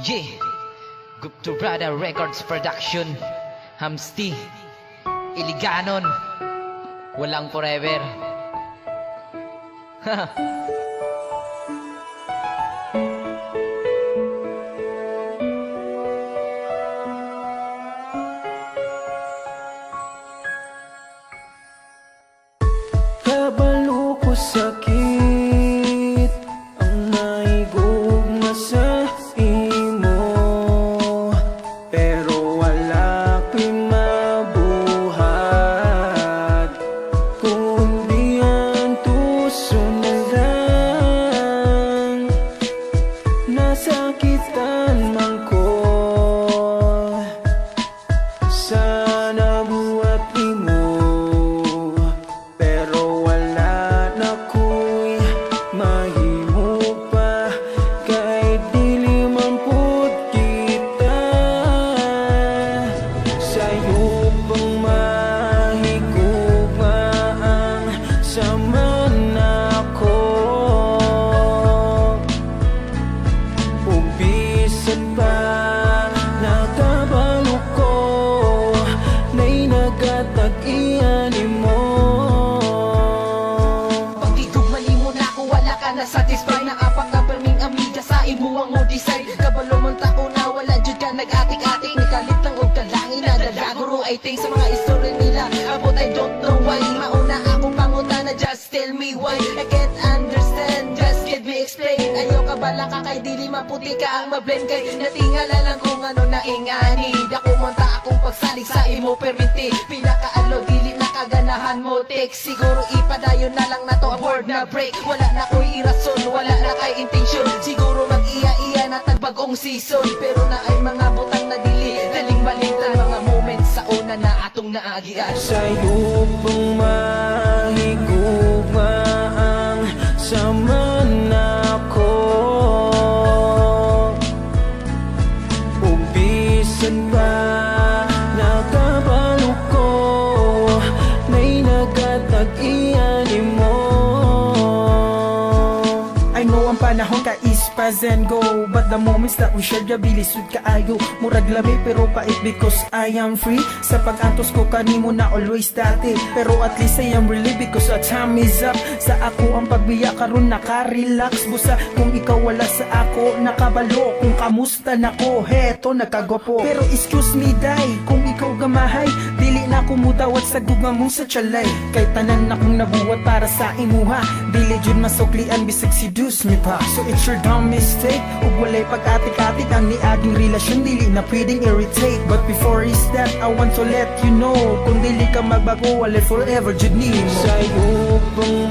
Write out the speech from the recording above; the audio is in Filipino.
Yeah, Gupto Brother Records Production, Hamsti, Iliganon, walang forever. Kabalo ko sakit ang maigugma sa imo, pero wala ko'y mabuhat kundi ang tuso na lang. Nasakitan man ko sana buhat imo, pero wala na ko'y mahimo pa kahit dili man pud kita. Sa'yo pang mahigugma ang sama nako, ug bisan pa nakabalo ko na'y nagatag-iyan nimo. Pagtitugman mo na ako, wala ka na satisfy. Naapak na perming amiga sa imo ang mo decide. Kabalo man tako na wala jud ka nag-atik-atik. Nikalit lang og talangin na dadaguro I think sa mga istorya nila. About I don't know why. Mauna akong pangutana, just tell me why. I can't understand, just give me explain. Ayaw ka bala ka kay dili maputi ka ang mablend kay natingala lang kung ano na ingani. Dako monta akong pagsalig sa imo perminti. Pinakaalo dili nakaganahan mo take. Siguro ipadayon na lang na to a word na break. Wala na ko'y irason, wala na kay intensyon. Siguro mag-iya-iya na tagbagong season, pero na ay mga butang na dili daling balitan. Mga moments sa una na atong naagian. Sa'yo pang mahigugma ang sama nako, ug bisan pa nakabalo ko na'y nagatag-iyan nimo. I know ang panahon ka is pass and go, but the moments that we shared ya bilisud kaayo. Murag labi pero pait because I am free. Sa pag-antos ko kanimo na always dati, pero at least I am really because our time is up. Sa ako ang pagbiya karon naka-relax. Busa kung ikaw wala sa ako nakabalo. Kung kamusta nako, heto nagkagwapo. Pero excuse me day, kung ikaw gamahay, dili na ko mudawat sa gugma mong sa tsalay. Kay tanan akong nabuhat para sa imuha, dili jud masuklian bisag seduce me pa. So it's your dumb mistake, ug walay pag-atik-atik ang niaging relasyon, dili na pwedeng irritate. But before is that, I want to let you know, kung dili ka magbago, walay forever jud nimo. Sa'yo pang